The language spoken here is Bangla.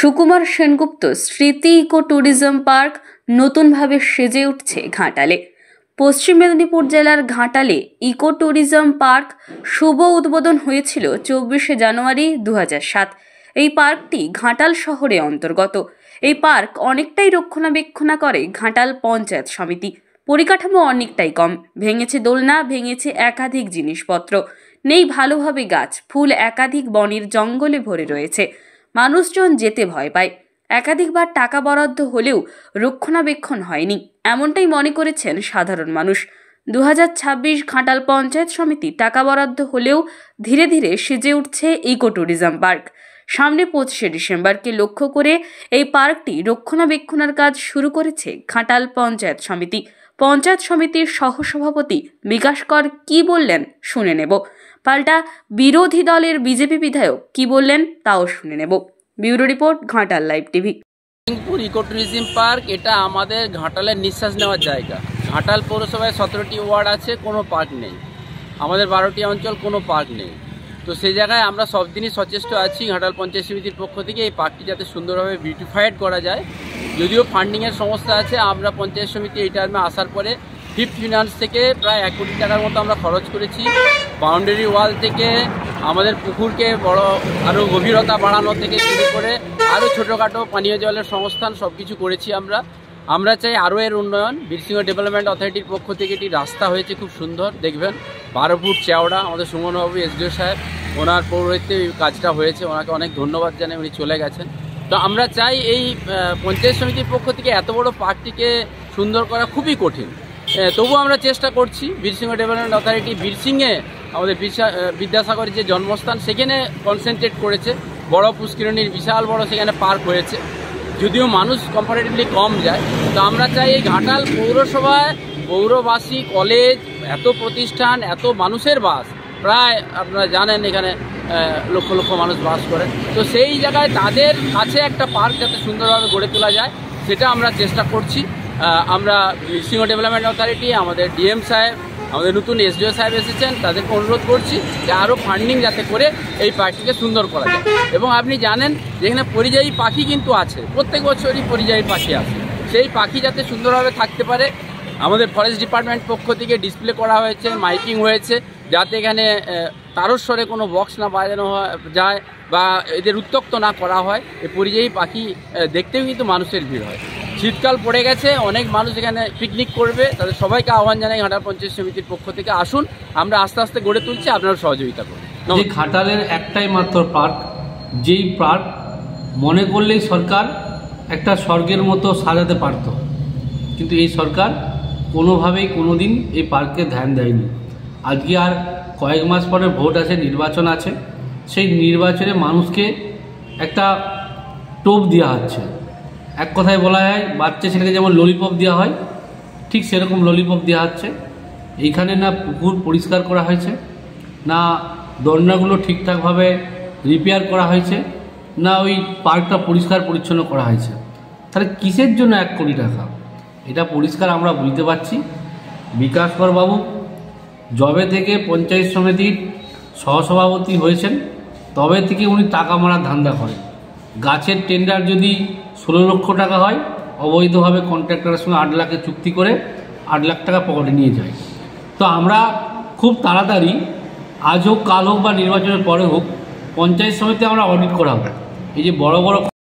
সুকুমার সেনগুপ্ত স্মৃতি ইকো ট্যুরিজম পার্ক নতুনভাবে সেজে উঠছে ঘাটালে। পশ্চিম মেদিনীপুর জেলার ঘাটালে ইকো ট্যুরিজম পার্ক শুভ উদ্বোধন হয়েছিল 24শে জানুয়ারি 2007। এই পার্কটি ঘাটাল শহরে অন্তর্গত। এই পার্ক অনেকটাই রক্ষণাবেক্ষণ করে ঘাটাল পঞ্চায়েত সমিতি। পরিকাঠামো অনেকটাই কম, ভেঙেছে দোলনা, ভেঙেছে একাধিক জিনিসপত্র, নেই ভালোভাবে গাছ, ফুল একাধিক বনের জঙ্গলে ভরে রয়েছে। মানুষজন যেতে ভয় পায়। একাধিকবার টাকা বরাদ্দ হলেও রক্ষণাবেক্ষণ হয়নি, এমনটাই মনে করেছেন সাধারণ মানুষ। 2026 ঘাটাল পঞ্চায়েত সমিতি টাকা বরাদ্দ হলেও ধীরে ধীরে সেজে উঠছে ইকো ট্যুরিজম পার্ক। সামনে 25শে ডিসেম্বরকে লক্ষ্য করে এই পার্কটি রক্ষণাবেক্ষণের কাজ শুরু করেছে ঘাটাল পঞ্চায়েত সমিতি। পঞ্চায়েত সমিতির সহসভাপতি বিকাশ কর কি বললেন শুনে নেব, পাল্টা বিরোধী দলের বিজেপি বিধায়ক কি বললেন তাও শুনে নেব। Bureau report, Ghatal live TV. Eco tourism park এটা আমাদের ঘাটালের নিঃশ্বাস নেওয়ার জায়গা। ঘাটাল পৌরসভায় 17টি ওয়ার্ড আছে, কোনো পার্ক নেই। আমাদের 12টি অঞ্চল, কোনো পার্ক নেই। তো সেই জায়গায় আমরা সব দিনই সচেষ্ট আছি ঘাটাল পঞ্চায়েত সমিতির পক্ষ থেকে এই পার্কটি যাতে সুন্দরভাবে বিউটিফাইড করা যায়। যদিও ফান্ডিংয়ের সমস্যা আছে, আমরা পঞ্চায়েত সমিতি এই টার্মে আসার পরে ফিফথ ফিনান্স থেকে প্রায় 1 কোটি টাকার মতো আমরা খরচ করেছি। বাউন্ডারি ওয়াল থেকে আমাদের পুকুরকে বড় আরও গভীরতা বাড়ানো থেকে শুরু করে আরও ছোটোখাটো পানীয় জলের সংস্থান সব কিছু করেছি আমরা চাই আরও এর উন্নয়ন। বীরসিংহ ডেভেলপমেন্ট অথরিটির পক্ষ থেকে একটি রাস্তা হয়েছে, খুব সুন্দর, দেখবেন 12 ফুট চওড়া। আমাদের সুমনবাবু এসডিও সাহেব, ওনার পৌরহিত্যে এই কাজটা হয়েছে, ওনাকে অনেক ধন্যবাদ জানাই, উনি চলে গেছেন। তো আমরা চাই এই পঞ্চায়েত সমিতির পক্ষ থেকে এত বড় পার্কটিকে সুন্দর করা খুবই কঠিন, তবু আমরা চেষ্টা করছি। বীরসিংহ ডেভেলপমেন্ট অথরিটি বীরসিংহে আমাদের বিদ্যাসাগরের যে জন্মস্থান সেখানে কনসেন্ট্রেট করেছে, বড় পুষ্করিণীর বিশাল বড় সেখানে পার্ক হয়েছে, যদিও মানুষ কম্পারেটিভলি কম যায়। তো আমরা চাই এই ঘাটাল পৌরসভায় পৌরবাসী, কলেজ, এত প্রতিষ্ঠান, এত মানুষের বাস, প্রায় আপনারা জানেন এখানে লক্ষ লক্ষ মানুষ বাস করে। তো সেই জায়গায় তাদের কাছে একটা পার্ক যাতে সুন্দরভাবে গড়ে তোলা যায় সেটা আমরা চেষ্টা করছি। আমরা বীরসিংহ ডেভেলপমেন্ট অথরিটি, আমাদের ডিএম সাহেব, আমাদের নতুন এসডিও সাহেব এসেছেন, তাদেরকে অনুরোধ করছি যে আরও ফান্ডিং যাতে করে এই পার্কটিকে সুন্দর করা যায়। এবং আপনি জানেন যেখানে পরিযায়ী পাখি কিন্তু আছে, প্রত্যেক বছরই পরিযায়ী পাখি আছে, সেই পাখি যাতে সুন্দরভাবে থাকতে পারে আমাদের ফরেস্ট ডিপার্টমেন্ট পক্ষ থেকে ডিসপ্লে করা হয়েছে, মাইকিং হয়েছে, যাতে এখানে তারস্বরে কোনো বক্স না বাজানো যায় বা এদের উত্ত্যক্ত না করা হয়। এই পরিযায়ী পাখি দেখতেও কিন্তু মানুষের ভিড় হয়। শীতকাল পড়ে গেছে, অনেক মানুষ এখানে পিকনিক করবে, তাদের সবাইকে আহ্বান জানাই ঘাটাল পঞ্চায়েত সমিতির পক্ষ থেকে, আসুন আমরা আস্তে আস্তে গড়ে তুলছি, আপনারা সহযোগিতা করুন। যে ঘাটালের একটাই মাত্র পার্ক, যেই পার্ক মনে করলেই সরকার একটা স্বর্গের মতো সাজাতে পারত, কিন্তু এই সরকার কোনোভাবেই কোনো দিন এই পার্কে ধ্যান দেয়নি। আজকে আর কয়েক মাস পরে ভোট আছে, নির্বাচন আছে, সেই নির্বাচনে মানুষকে একটা টোপ দেওয়া হচ্ছে। এক কথায় বলা যায়, বাচ্চা ছেলেকে যেমন ললিপপ দেওয়া হয়, ঠিক সেরকম ললিপপ দেওয়া হচ্ছে। এইখানে না পুকুর পরিষ্কার করা হয়েছে, না দোলনাগুলো ঠিকঠাকভাবে রিপেয়ার করা হয়েছে, না ওই পার্কটা পরিষ্কার পরিচ্ছন্ন করা হয়েছে। তাহলে কিসের জন্য 1 কোটি টাকা? এটা পরিষ্কার আমরা বুঝতে পারছি। বিকাশ কর বাবু যবে থেকে পঞ্চায়েত সমিতির সহসভাপতি হয়েছেন তবে থেকে উনি টাকা মারার ধান্দা করেন। গাছের টেন্ডার যদি 16 লক্ষ টাকা হয়, অবৈধভাবে কন্ট্রাক্টরের সঙ্গে 8 লাখের চুক্তি করে 8 লাখ টাকা পকেটে নিয়ে যায়। তো আমরা খুব তাড়াতাড়ি, আজ হোক কাল হোক বা নির্বাচনের পরে হোক, পঞ্চায়েত সমিতি আমরা অডিট করা হোক। এই যে বড় বড়